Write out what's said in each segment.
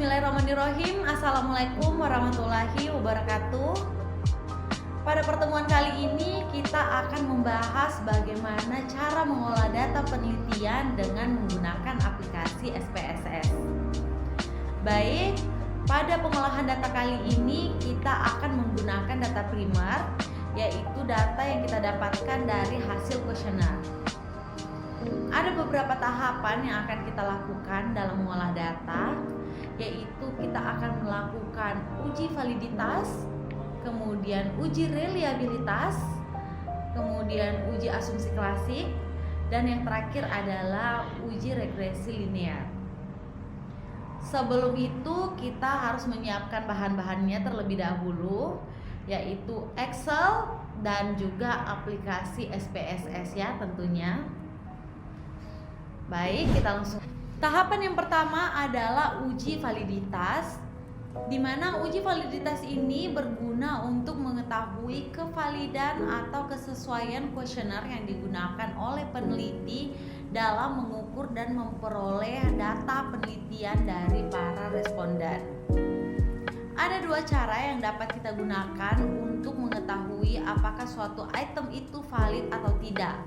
Bismillahirrahmanirrahim. Assalamualaikum warahmatullahi wabarakatuh. Pada pertemuan kali ini kita akan membahas bagaimana cara mengolah data penelitian dengan menggunakan aplikasi SPSS. Baik, pada pengolahan data kali ini kita akan menggunakan data primer, yaitu data yang kita dapatkan dari hasil kuesioner. Ada beberapa tahapan yang akan kita lakukan dalam mengolah data, yaitu kita akan melakukan uji validitas, kemudian uji reliabilitas, kemudian uji asumsi klasik, dan yang terakhir adalah uji regresi linear. Sebelum itu kita harus menyiapkan bahan-bahannya terlebih dahulu, yaitu Excel dan juga aplikasi SPSS ya tentunya. Baik, kita langsung. Tahapan yang pertama adalah uji validitas, di mana uji validitas ini berguna untuk mengetahui kevalidan atau kesesuaian kuesioner yang digunakan oleh peneliti dalam mengukur dan memperoleh data penelitian dari para responden. Ada dua cara yang dapat kita gunakan untuk mengetahui apakah suatu item itu valid atau tidak.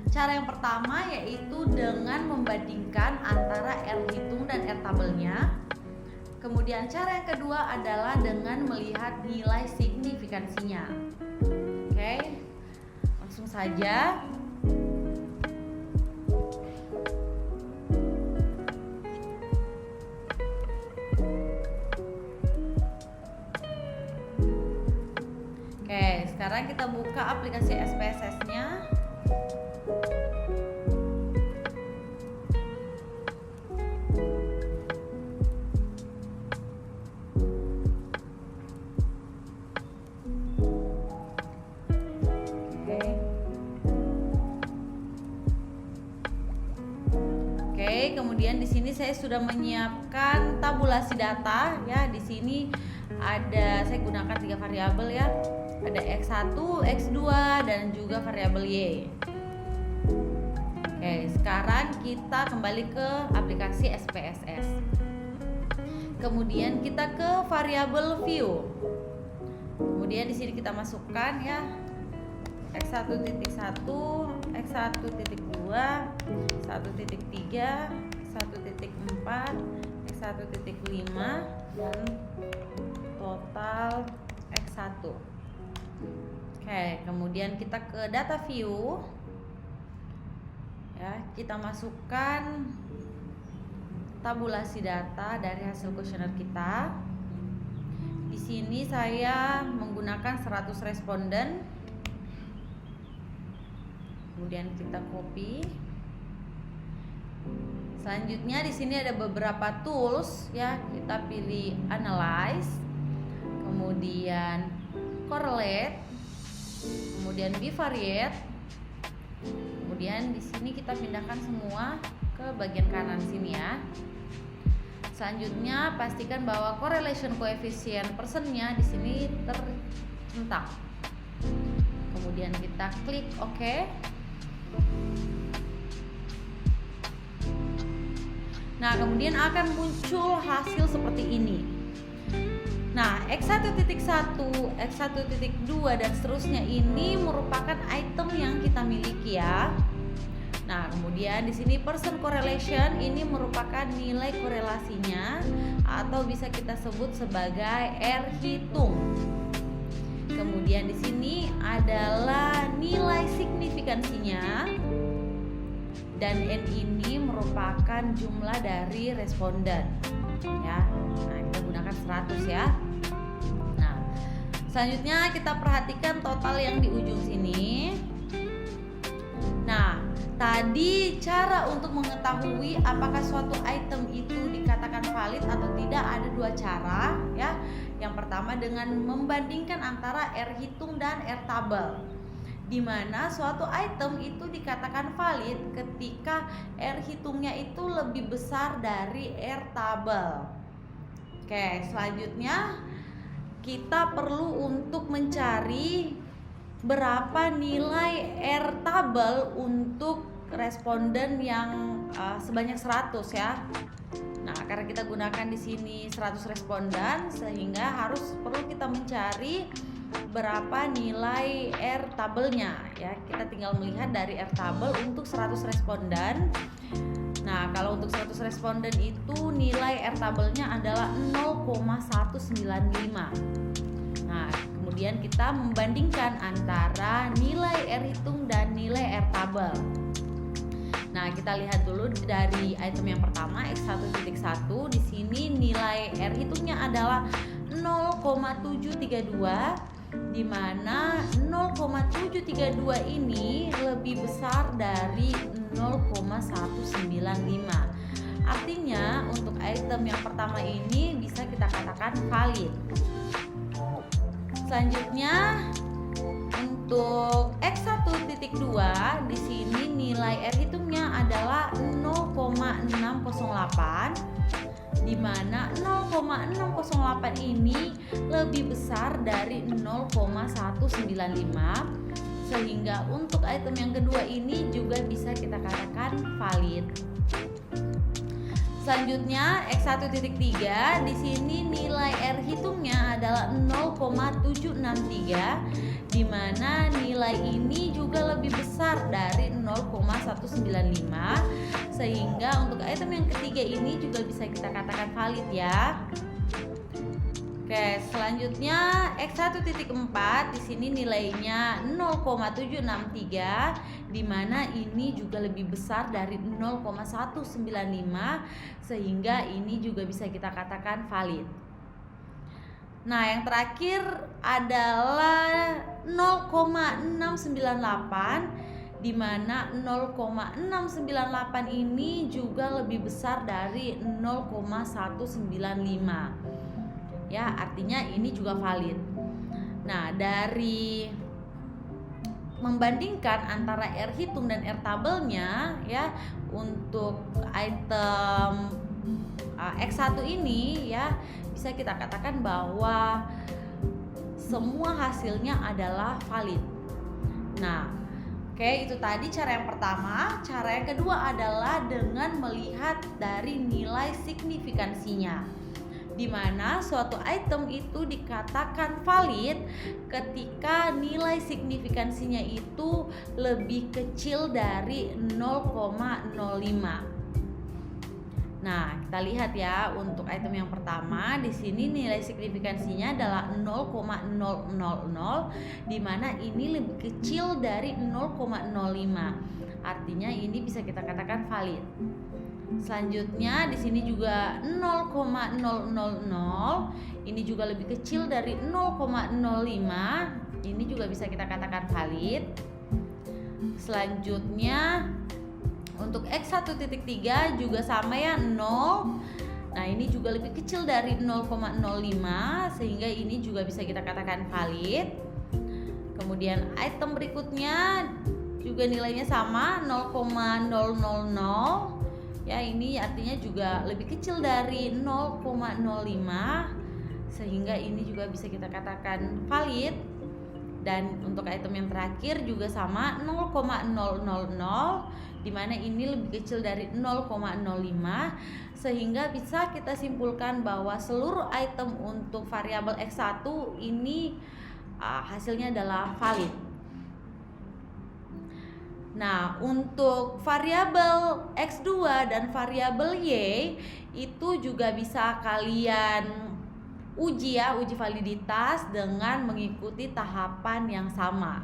Cara yang pertama yaitu dengan membandingkan antara R hitung dan R tabelnya. Kemudian cara yang kedua adalah dengan melihat nilai signifikansinya. Oke, langsung saja. Oke, sekarang kita buka aplikasi SPSS-nya. Kemudian di sini saya sudah menyiapkan tabulasi data ya. Di sini ada, saya gunakan 3 variabel ya. Ada X1, X2 dan juga variabel Y. Oke, sekarang kita kembali ke aplikasi SPSS. Kemudian kita ke variabel view. Kemudian di sini kita masukkan ya X1.1, X1.2, 1.3, 1.4, X1.5 dan total X1. Oke, kemudian kita ke data view. Ya, kita masukkan tabulasi data dari hasil kuesioner kita. Di sini saya menggunakan 100 responden. Kemudian kita copy. Selanjutnya di sini ada beberapa tools ya. Kita pilih analyze, kemudian correlate, kemudian bivariate. Kemudian di sini kita pindahkan semua ke bagian kanan sini ya. Selanjutnya pastikan bahwa correlation coefficient persennya di sini tercetak. Kemudian kita klik OK. Nah, kemudian akan muncul hasil seperti ini. Nah, X1.1, X1.2 dan seterusnya ini merupakan item yang kita miliki ya. Nah, kemudian di sini percent correlation ini merupakan nilai korelasinya atau bisa kita sebut sebagai R hitung. Kemudian di sini adalah nilai signifikansinya. Dan N ini merupakan jumlah dari responden ya. Nah, kita gunakan 100 ya. Nah, selanjutnya kita perhatikan total yang di ujung sini. Nah, tadi cara untuk mengetahui apakah suatu item itu dikatakan valid atau tidak ada dua cara ya. Yang pertama dengan membandingkan antara R hitung dan R tabel, di mana suatu item itu dikatakan valid ketika R hitungnya itu lebih besar dari R tabel. Oke, selanjutnya kita perlu untuk mencari berapa nilai R tabel untuk responden yang sebanyak 100 ya. Nah, karena kita gunakan di sini 100 responden, sehingga perlu kita mencari berapa nilai R tabelnya ya. Kita tinggal melihat dari R tabel untuk 100 responden. Nah, kalau untuk 100 responden itu nilai R tabelnya adalah 0,195. Nah, kemudian kita membandingkan antara nilai R hitung dan nilai R tabel. Nah, kita lihat dulu dari item yang pertama X1.1. Di sini nilai R hitungnya adalah 0,732, di mana 0,732 ini lebih besar dari 0,195. Artinya untuk item yang pertama ini bisa kita katakan valid. Selanjutnya untuk X1.2, di sini nilai R hitungnya adalah 0,608, di mana 0,608 ini lebih besar dari 0,195, sehingga untuk item yang kedua ini juga bisa kita katakan valid. Selanjutnya X1.3, di sini nilai R hitungnya adalah 0,763, di mana nilai ini juga lebih besar dari 0,195, sehingga untuk item yang ketiga ini juga bisa kita katakan valid ya. Oke, selanjutnya X1.4, di sini nilainya 0,763, di mana ini juga lebih besar dari 0,195, sehingga ini juga bisa kita katakan valid. Nah, yang terakhir adalah 0,698, di mana 0,698 ini juga lebih besar dari 0,195. Ya, artinya ini juga valid. Nah, dari membandingkan antara R hitung dan R tabelnya ya, untuk item X1 ini ya, bisa kita katakan bahwa semua hasilnya adalah valid. Nah, oke, itu tadi cara yang pertama. Cara yang kedua adalah dengan melihat dari nilai signifikansinya, di mana suatu item itu dikatakan valid ketika nilai signifikansinya itu lebih kecil dari 0,05. Nah, kita lihat ya, untuk item yang pertama di sini nilai signifikansinya adalah 0,000, di mana ini lebih kecil dari 0,05. Artinya ini bisa kita katakan valid. Selanjutnya di sini juga 0,000, ini juga lebih kecil dari 0,05. Ini juga bisa kita katakan valid. Selanjutnya untuk X1.3 juga sama ya, 0. Nah, ini juga lebih kecil dari 0,05, sehingga ini juga bisa kita katakan valid. Kemudian item berikutnya juga nilainya sama, 0,000. Ya, ini artinya juga lebih kecil dari 0,05, sehingga ini juga bisa kita katakan valid. Dan untuk item yang terakhir juga sama, 0,000, di mana ini lebih kecil dari 0,05, sehingga bisa kita simpulkan bahwa seluruh item untuk variabel X1 ini hasilnya adalah valid. Nah, untuk variabel X2 dan variabel Y itu juga bisa kalian uji ya, uji validitas dengan mengikuti tahapan yang sama.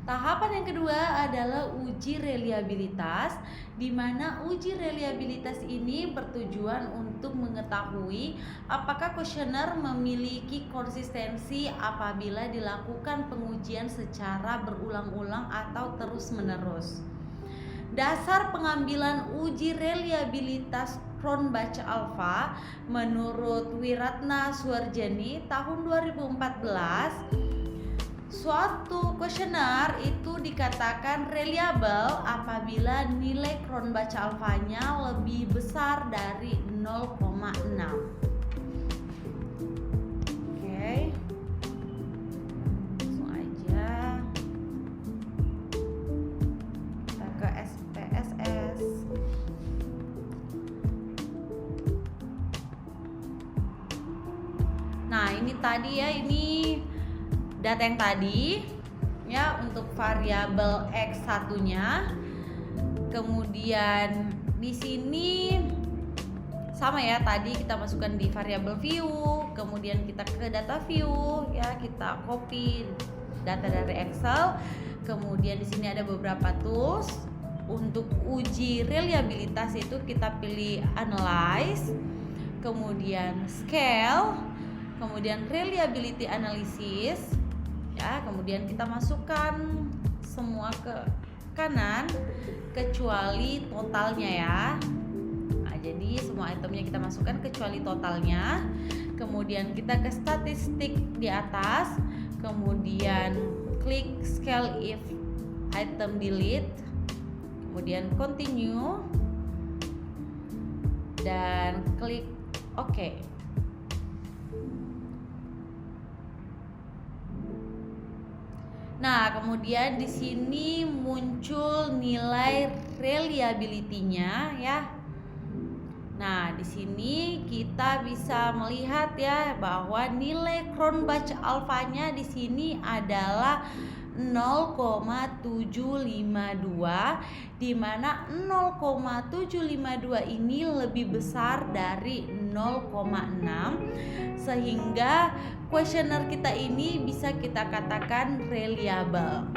Tahapan yang kedua adalah uji reliabilitas, di mana uji reliabilitas ini bertujuan untuk mengetahui apakah kuesioner memiliki konsistensi apabila dilakukan pengujian secara berulang-ulang atau terus-menerus. Dasar pengambilan uji reliabilitas Cronbach-Alpha menurut Wiratna Suarjeni tahun 2014, suatu kuesioner itu dikatakan reliable apabila nilai Cronbach-Alpha-nya lebih besar dari 0,6. Oke. Langsung aja kita ke SPSS. ini tadi ya, ini data yang tadi ya untuk variabel X1-nya. Kemudian di sini sama ya, tadi kita masukkan di variabel view, kemudian kita ke data view ya, kita copy data dari Excel. Kemudian di sini ada beberapa tools. Untuk uji reliabilitas itu kita pilih analyze, kemudian scale, kemudian reliability analysis ya, kemudian kita masukkan semua ke kanan kecuali totalnya ya. Nah, jadi semua itemnya kita masukkan kecuali totalnya. Kemudian kita ke statistik di atas, kemudian klik scale if item delete, kemudian continue dan klik OK. Nah, kemudian di sini muncul nilai reliability-nya ya. Nah, di sini kita bisa melihat ya bahwa nilai Cronbach alfanya di sini adalah 0,752, di mana 0,752 ini lebih besar dari 0,6, sehingga kuesioner kita ini bisa kita katakan reliable.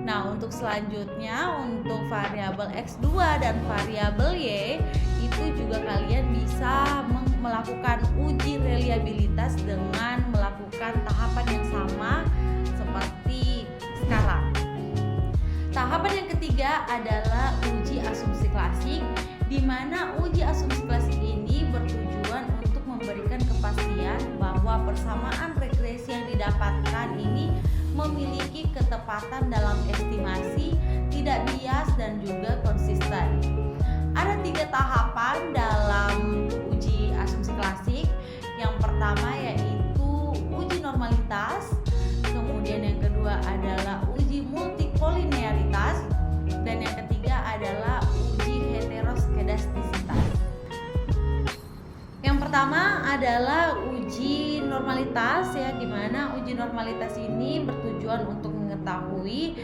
Nah, untuk selanjutnya untuk variabel X2 dan variabel Y itu juga kalian bisa melakukan uji reliabilitas dengan melakukan tahapan yang sama seperti sekarang. Tahapan yang ketiga adalah uji asumsi klasik, di mana uji asumsi klasik ini bertujuan untuk memberikan kepastian bahwa persamaan regresi yang didapatkan ini memiliki ketepatan dalam estimasi, tidak bias dan juga konsisten. Ada 3 tahapan dalam uji asumsi klasik. Yang pertama yaitu uji normalitas, kemudian yang kedua adalah uji multikolinearitas, dan yang ketiga adalah uji heteroskedastisitas. Yang pertama adalah uji normalitas ya, di mana uji normalitas ini bertujuan untuk mengetahui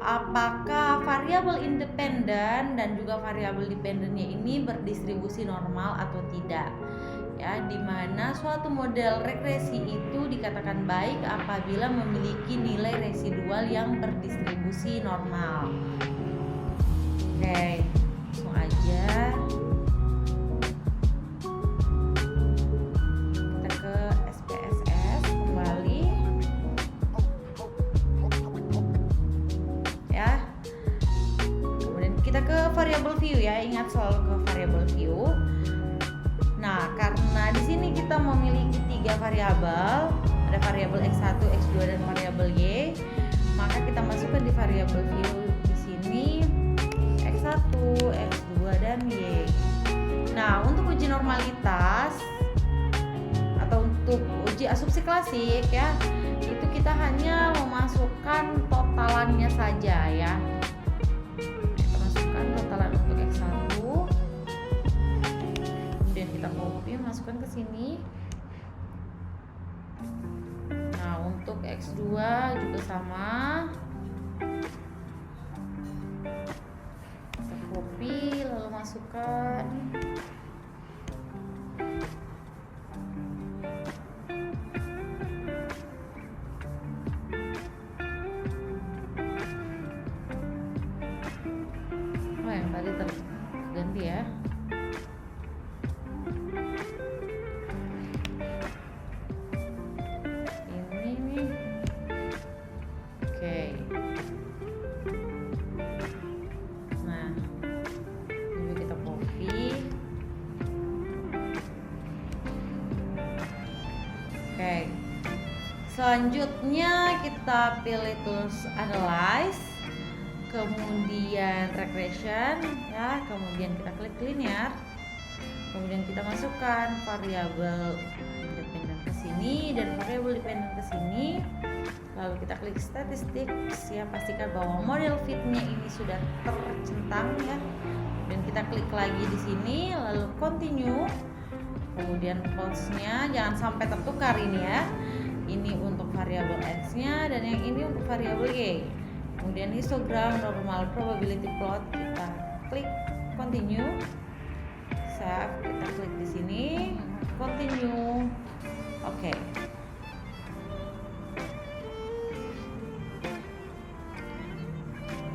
apakah variabel independen dan juga variabel dependennya ini berdistribusi normal atau tidak. Ya, di mana suatu model regresi itu dikatakan baik apabila memiliki nilai residual yang berdistribusi normal. Oke, langsung aja kita ke SPSS kembali ya. Kemudian kita ke variable view ya, ingat selalu ke variable view. Nah, karena di sini kita memiliki 3 variabel, ada variabel X1, X2 dan variabel Y, maka kita masukkan di variabel view di sini X1, X2 dan Y. Nah, untuk uji normalitas atau untuk uji asumsi klasik ya, itu kita hanya memasukkan totalannya saja ya. Kita masukkan totalan untuk X1. Kita copy, masukkan ke sini. Nah, untuk X2 juga sama. Kita copy lalu masukkan. Oh, yang tadi terganti ya. Oke. Selanjutnya kita pilih tools analyze, kemudian regression ya, kemudian kita klik linear. Kemudian kita masukkan variabel independen ke sini dan variabel dependen ke sini. Lalu kita klik statistik ya, pastikan bahwa model fitnya ini sudah tercentang ya. Dan kita klik lagi di sini, lalu continue. kemudian close-nya jangan sampai tertukar ini ya. Ini untuk variabel x-nya dan yang ini untuk variabel y. Kemudian histogram normal probability plot, kita klik continue, save, kita klik di sini continue. Oke.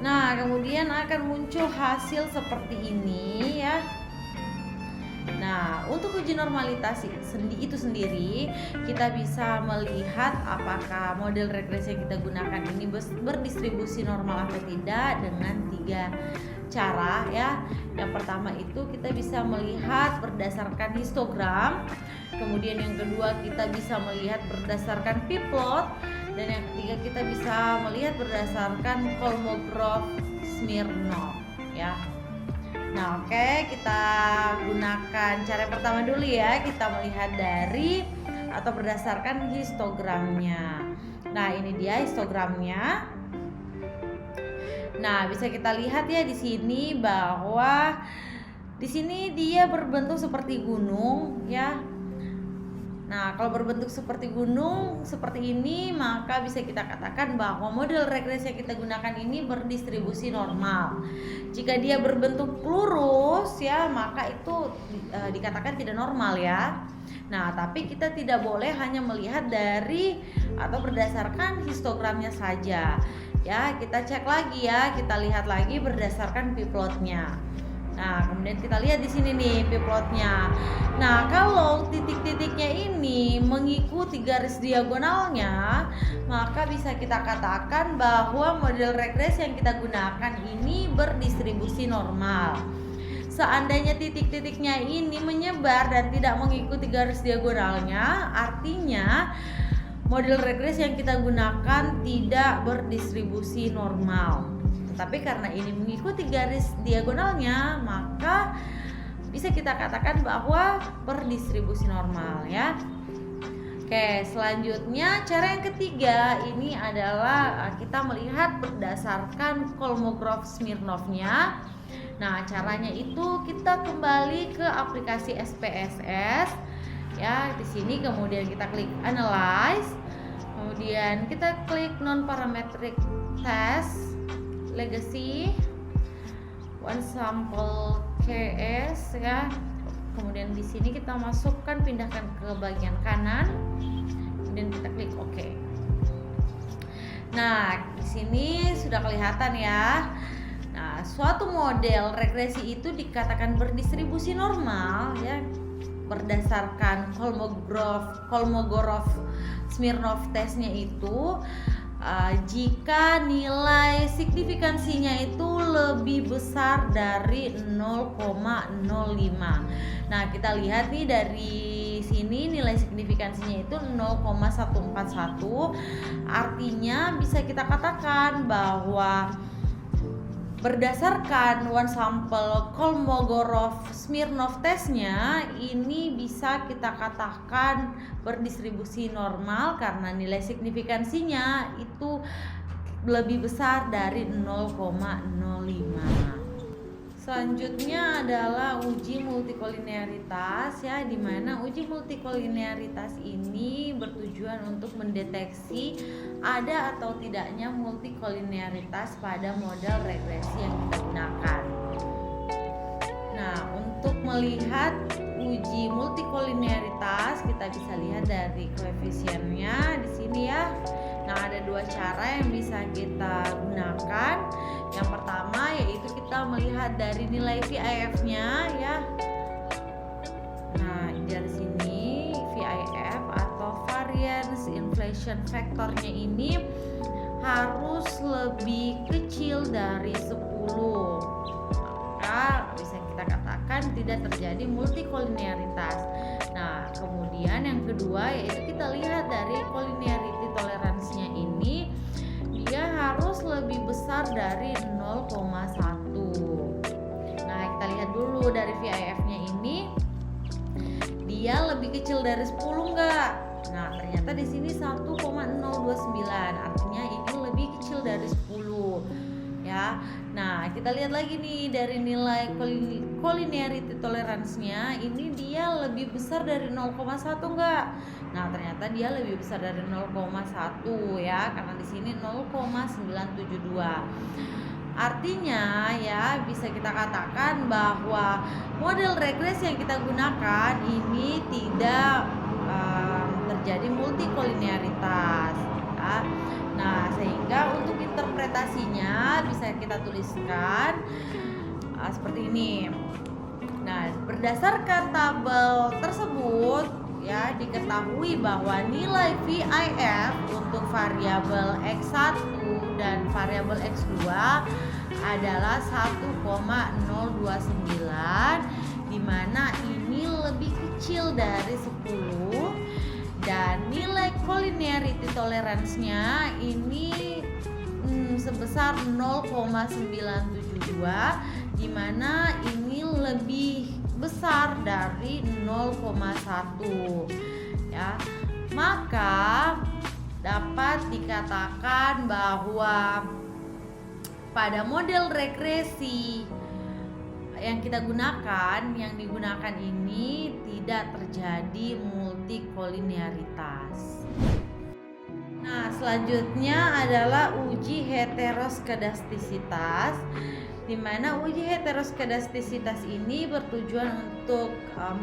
Nah, kemudian akan muncul hasil seperti ini ya. Nah, untuk uji normalitas itu sendiri, kita bisa melihat apakah model regresi yang kita gunakan ini berdistribusi normal atau tidak dengan 3 cara ya. Yang pertama itu kita bisa melihat berdasarkan histogram. Kemudian yang kedua kita bisa melihat berdasarkan p-plot, dan yang ketiga kita bisa melihat berdasarkan Kolmogorov-Smirnov ya. Nah, oke, kita gunakan cara yang pertama dulu ya. Kita melihat dari atau berdasarkan histogramnya. Nah, ini dia histogramnya. Nah, bisa kita lihat ya di sini bahwa di sini dia berbentuk seperti gunung ya. Nah, kalau berbentuk seperti gunung seperti ini, maka bisa kita katakan bahwa model regresi yang kita gunakan ini berdistribusi normal. Jika dia berbentuk lurus ya, maka itu dikatakan tidak normal ya. Nah, tapi kita tidak boleh hanya melihat dari atau berdasarkan histogramnya saja. Ya, kita cek lagi ya, kita lihat lagi berdasarkan p-plotnya. Nah, kemudian kita lihat di sini nih p-plotnya. Nah, kalau titik-titiknya ini mengikuti garis diagonalnya, maka bisa kita katakan bahwa model regresi yang kita gunakan ini berdistribusi normal. Seandainya titik-titiknya ini menyebar dan tidak mengikuti garis diagonalnya, artinya model regresi yang kita gunakan tidak berdistribusi normal. Tetapi karena ini mengikuti garis diagonalnya, maka bisa kita katakan bahwa berdistribusi normal ya. Oke, selanjutnya cara yang ketiga ini adalah kita melihat berdasarkan Kolmogorov-Smirnovnya. Nah, caranya itu kita kembali ke aplikasi SPSS ya. Di sini kemudian kita klik analyze, kemudian kita klik non parametric test legacy one sample KS ya. Kemudian di sini kita masukkan, pindahkan ke bagian kanan, kemudian kita klik OK. Nah, di sini sudah kelihatan ya. Nah, suatu model regresi itu dikatakan berdistribusi normal ya berdasarkan Kolmogorov-Smirnov testnya itu jika nilai signifikansinya itu lebih besar dari 0,05. Nah, kita lihat nih dari sini nilai signifikansinya itu 0,141. Artinya bisa kita katakan bahwa berdasarkan one sample Kolmogorov-Smirnov testnya ini bisa kita katakan berdistribusi normal karena nilai signifikansinya itu lebih besar dari 0,05. Selanjutnya adalah uji multikolinearitas ya, di mana uji multikolinearitas ini bertujuan untuk mendeteksi ada atau tidaknya multikolinearitas pada model regresi yang kita gunakan. Nah, untuk melihat uji multikolinearitas kita bisa lihat dari koefisiennya di sini ya. Nah, ada 2 cara yang bisa kita gunakan. Yang pertama yaitu kita melihat dari nilai VIF-nya ya. Nah, dari sini VIF atau variance inflation factor-nya ini harus lebih kecil dari 10. Maka bisa kita katakan tidak terjadi multikolinearitas. Nah, kemudian yang kedua yaitu kita lihat dari collinearity toleransinya ini dia harus lebih besar dari 0,1. Nah, kita lihat dulu dari VIF-nya ini dia lebih kecil dari 10 enggak? Nah, ternyata di sini 1,029, artinya ini lebih kecil dari 10. ya. Nah, kita lihat lagi nih dari nilai collinearity tolerance-nya, ini dia lebih besar dari 0,1 enggak? Nah, ternyata dia lebih besar dari 0,1 ya, karena di sini 0,972. Artinya ya bisa kita katakan bahwa model regresi yang kita gunakan ini tidak terjadi multikolinearitas ya. Nah, sehingga untuk interpretasinya bisa kita tuliskan seperti ini. Nah, berdasarkan tabel tersebut ya diketahui bahwa nilai VIF untuk variabel X1 dan variabel X2 adalah 1,029, di mana ini lebih kecil dari 10, dan nilai collinearity tolerance-nya ini sebesar 0,972, di mana ini lebih besar dari 0,1 ya. Maka dapat dikatakan bahwa pada model regresi yang kita gunakan, yang digunakan ini tidak terjadi multikolinearitas. Nah, selanjutnya adalah uji heteroskedastisitas, di mana uji heteroskedastisitas ini bertujuan untuk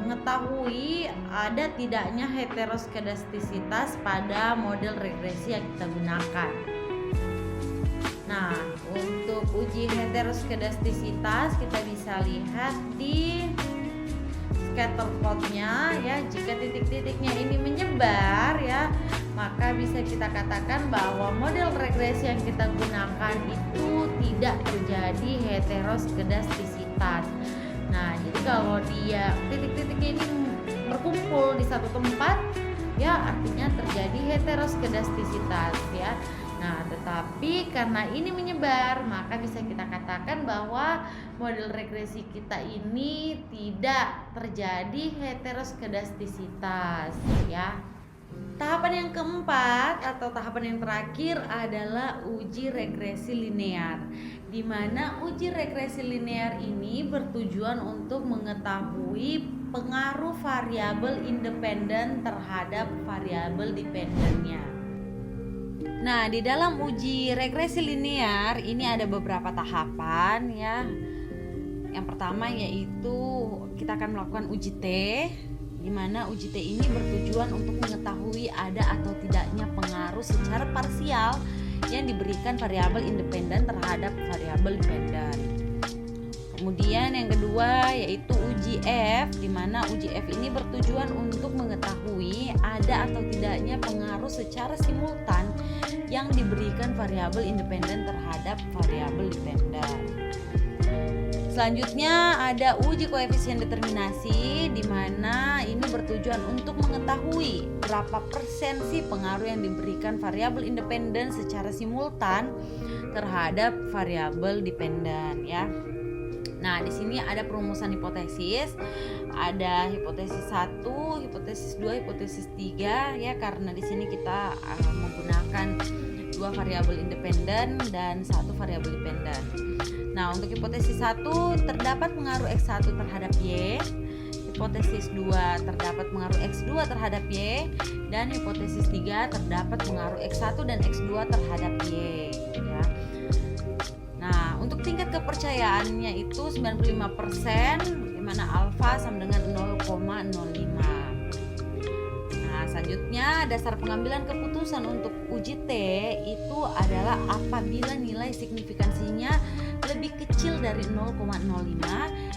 mengetahui ada tidaknya heteroskedastisitas pada model regresi yang kita gunakan. Nah, untuk uji heteroskedastisitas kita bisa lihat di scatter plotnya ya. Jika titik-titiknya ini menyebar ya, maka bisa kita katakan bahwa model regresi yang kita gunakan itu tidak terjadi heteroskedastisitas. Nah, jadi kalau dia titik-titiknya ini berkumpul di satu tempat ya, artinya terjadi heteroskedastisitas ya. Nah, tetapi karena ini menyebar, maka bisa kita katakan bahwa model regresi kita ini tidak terjadi heteroskedastisitas ya. Tahapan yang keempat atau tahapan yang terakhir adalah uji regresi linear, di mana uji regresi linear ini bertujuan untuk mengetahui pengaruh variabel independen terhadap variabel dependennya. Nah, di dalam uji regresi linear ini ada beberapa tahapan ya. Yang pertama yaitu kita akan melakukan uji T, di mana uji T ini bertujuan untuk mengetahui ada atau tidaknya pengaruh secara parsial yang diberikan variabel independen terhadap variabel dependen. Kemudian yang kedua yaitu uji F, di mana uji F ini bertujuan untuk mengetahui ada atau tidaknya pengaruh secara simultan yang diberikan variabel independen terhadap variabel dependen. Selanjutnya ada uji koefisien determinasi, di mana ini bertujuan untuk mengetahui berapa persen sih pengaruh yang diberikan variabel independen secara simultan terhadap variabel dependen ya. Nah, di sini ada perumusan hipotesis. Ada hipotesis 1, hipotesis 2, hipotesis 3 ya, karena di sini kita menggunakan 2 variabel independen dan 1 variabel dependen. Nah, untuk hipotesis 1 terdapat pengaruh X1 terhadap Y, hipotesis 2 terdapat pengaruh X2 terhadap Y, dan hipotesis 3 terdapat pengaruh X1 dan X2 terhadap Y ya. Nah, untuk tingkat kepercayaannya itu 95%, di mana alfa sama dengan 0,05. Nah, selanjutnya dasar pengambilan keputusan untuk uji T itu adalah apabila nilai signifikansinya lebih kecil dari 0,05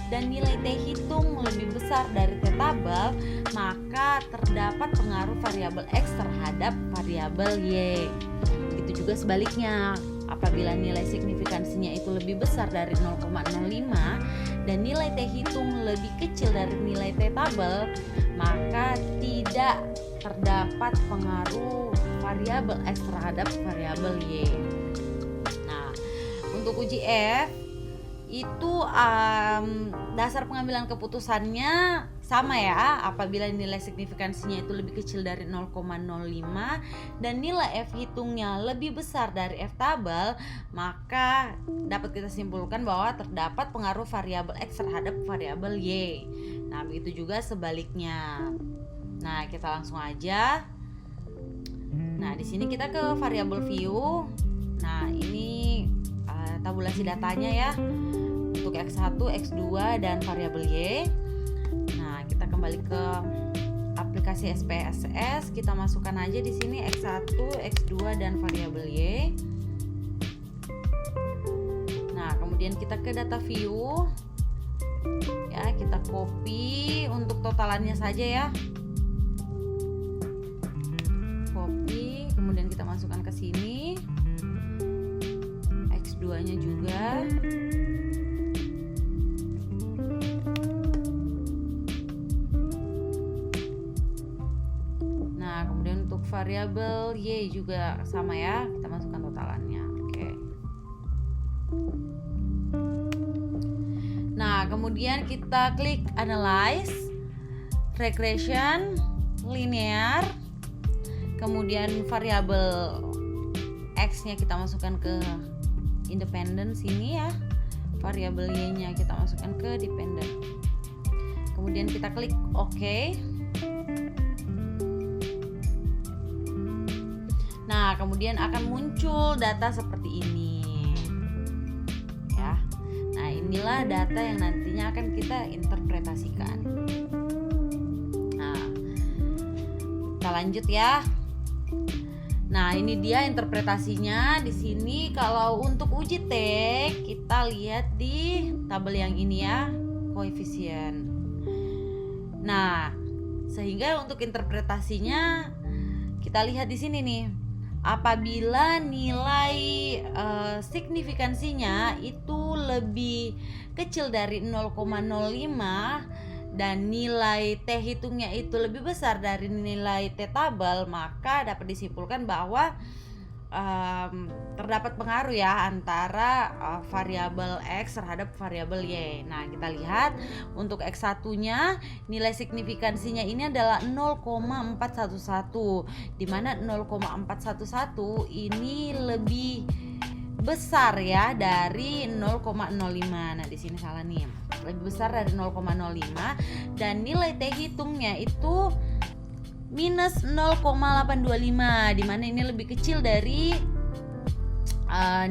dan nilai T hitung lebih besar dari T tabel, maka terdapat pengaruh variabel X terhadap variabel Y. Begitu juga sebaliknya, apabila nilai signifikansinya itu lebih besar dari 0,05 dan nilai T hitung lebih kecil dari nilai T tabel, maka tidak terdapat pengaruh variabel X terhadap variabel Y. Nah, untuk uji F itu dasar pengambilan keputusannya sama ya, apabila nilai signifikansinya itu lebih kecil dari 0,05 dan nilai F hitungnya lebih besar dari F tabel, maka dapat kita simpulkan bahwa terdapat pengaruh variabel X terhadap variabel Y. Nah, begitu juga sebaliknya. Nah, kita langsung aja. Nah, di sini kita ke variabel view. Nah, ini tabulasi datanya ya untuk X1, X2 dan variabel Y. Nah, kita kembali ke aplikasi SPSS, kita masukkan aja di sini X1, X2 dan variabel Y. Nah, kemudian kita ke data view. Ya, kita copy untuk totalannya saja ya. Copy, kemudian kita masukkan ke sini. X2-nya juga. Nah, kemudian untuk variabel Y juga sama ya, kita masukkan totalannya. Oke. Nah, kemudian kita klik analyze, regression, linear. Kemudian variabel X-nya kita masukkan ke independent sini ya. Variabel Y-nya kita masukkan ke dependent. Kemudian kita klik OK. Nah, kemudian akan muncul data seperti ini. Ya. Nah, inilah data yang nantinya akan kita interpretasikan. Nah, kita lanjut ya. Nah, ini dia interpretasinya. Di sini kalau untuk uji T, kita lihat di tabel yang ini ya, koefisien. Nah, sehingga untuk interpretasinya kita lihat di sini nih. Apabila nilai signifikansinya itu lebih kecil dari 0,05 dan nilai T hitungnya itu lebih besar dari nilai T tabel, maka dapat disimpulkan bahwa terdapat pengaruh ya antara variabel X terhadap variabel Y. Nah, kita lihat untuk X1-nya nilai signifikansinya ini adalah 0,411, di mana 0,411 ini lebih besar ya dari 0,05. Nah, di sini salah nih. Lebih besar dari 0,05 dan nilai T hitungnya itu minus 0,825, di mana ini lebih kecil dari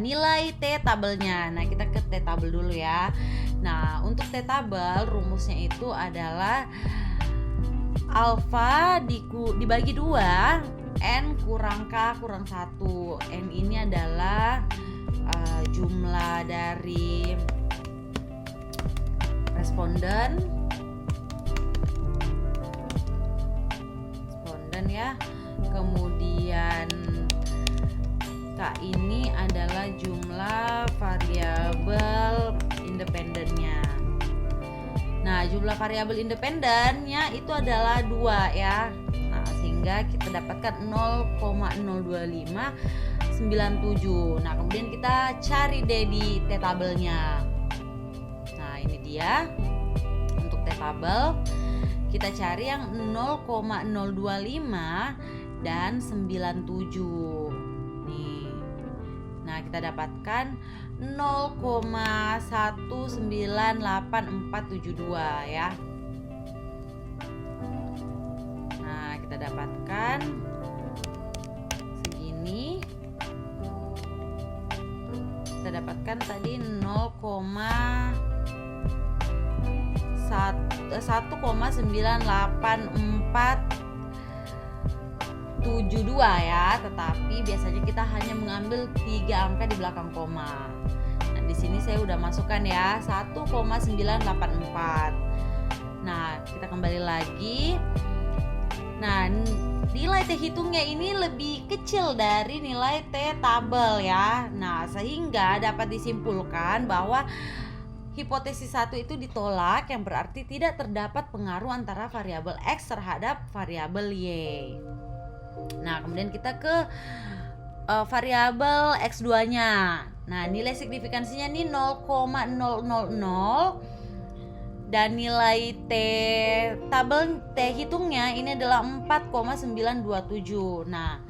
nilai T tabelnya. Nah, kita ke T tabel dulu ya. Nah, untuk T tabel rumusnya itu adalah alfa dibagi 2 N kurang K kurang 1. N ini adalah jumlah dari responden ya. Kemudian K ini adalah jumlah variabel independennya. Nah, jumlah variabel independennya itu adalah 2 ya. Nah, sehingga kita dapatkan 0,02597. Nah, kemudian kita cari deh di T tabelnya. Nah, ini dia untuk T tabel. Kita cari yang 0,025 dan 97. Nih. Nah, kita dapatkan 0,198472 ya. Nah, kita dapatkan segini. Kita dapatkan tadi 1,98472 ya, tetapi biasanya kita hanya mengambil 3 angka di belakang koma. Nah, di sini saya udah masukkan ya 1,984. Nah, kita kembali lagi. Nah, nilai T hitungnya ini lebih kecil dari nilai T tabel ya. Nah, sehingga dapat disimpulkan bahwa hipotesis 1 itu ditolak, yang berarti tidak terdapat pengaruh antara variabel X terhadap variabel Y. Nah, kemudian kita ke variabel X2-nya. Nah, nilai signifikansinya nih 0,000 dan nilai tabel T hitungnya ini adalah 4,927. Nah,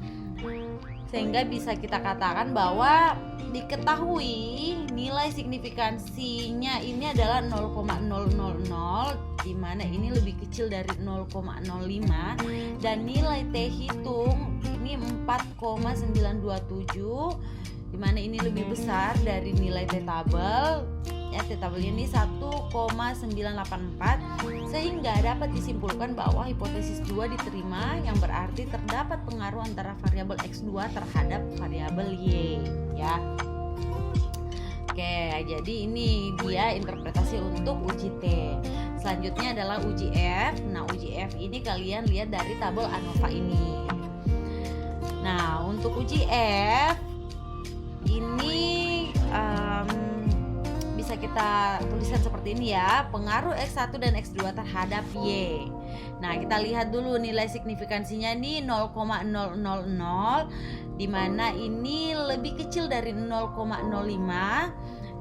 sehingga bisa kita katakan bahwa diketahui nilai signifikansinya ini adalah 0,000, di mana ini lebih kecil dari 0,05, dan nilai T hitung ini 4,927, di mana ini lebih besar dari nilai T tabel. Ya, T tabelnya ini 1,984, sehingga dapat disimpulkan bahwa hipotesis 2 diterima, yang berarti terdapat pengaruh antara variabel X2 terhadap variabel Y, ya. Oke, jadi ini dia interpretasi untuk uji T. Selanjutnya adalah uji F. Nah, uji F ini kalian lihat dari tabel ANOVA ini. Nah, untuk uji F ini bisa kita tuliskan seperti ini ya, pengaruh X1 dan X2 terhadap Y. Nah, kita lihat dulu nilai signifikansinya nih 0,000, di mana ini lebih kecil dari 0,05,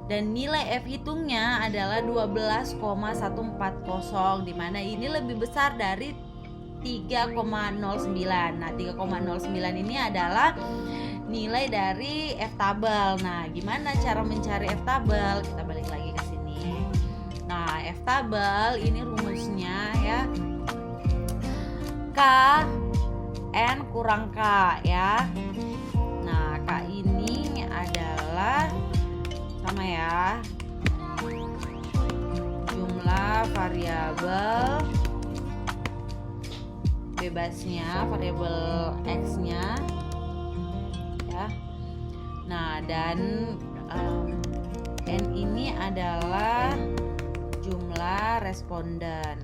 dan nilai F hitungnya adalah 12,140, di mana ini lebih besar dari 3,09. Nah, 3,09 ini adalah nilai dari F tabel. Nah, gimana cara mencari F tabel? Kita balik lagi ke sini. Nah, F tabel ini rumusnya ya, K N kurang K ya. Nah, K ini adalah sama ya, jumlah variabel bebasnya, variabel X-nya. Nah, dan N ini adalah jumlah responden.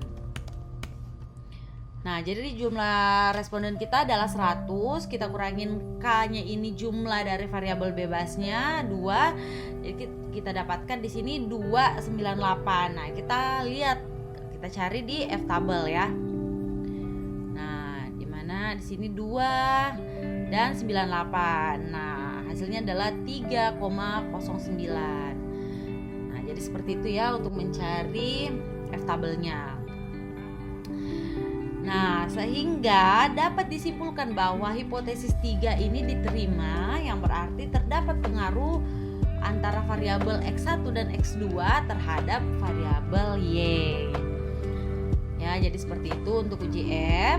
Nah, jadi jumlah responden kita adalah 100, kita kurangin K-nya ini jumlah dari variabel bebasnya 2. Jadi kita dapatkan di sini 298. Nah, kita lihat, kita cari di F tabel ya. Nah, di mana di sini 2 dan 98. Nah, hasilnya adalah 3,09. Nah, jadi seperti itu ya untuk mencari F tabelnya. Nah, sehingga dapat disimpulkan bahwa hipotesis 3 ini diterima, yang berarti terdapat pengaruh antara variabel X1 dan X2 terhadap variabel Y. Ya, jadi seperti itu untuk uji F.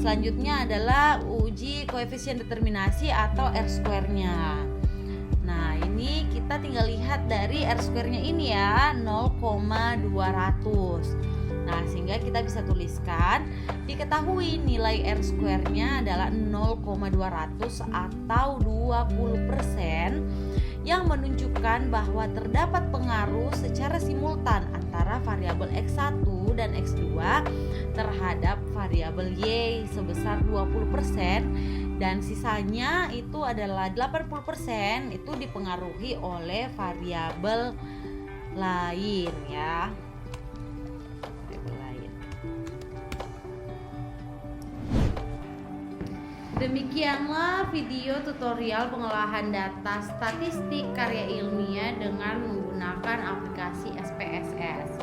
Selanjutnya adalah uji koefisien determinasi atau R-square-nya. Nah, ini kita tinggal lihat dari R-square-nya ini ya, 0,200. Nah, sehingga kita bisa tuliskan, diketahui nilai R-square-nya adalah 0,200 atau 20%, yang menunjukkan bahwa terdapat pengaruh secara simultan antara variabel X1 dan X2 terhadap variabel Y sebesar 20%, dan sisanya itu adalah 80% itu dipengaruhi oleh variabel lain ya. Demikianlah video tutorial pengolahan data statistik karya ilmiah dengan menggunakan aplikasi SPSS.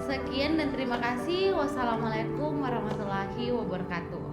Sekian dan terima kasih. Wassalamualaikum warahmatullahi wabarakatuh.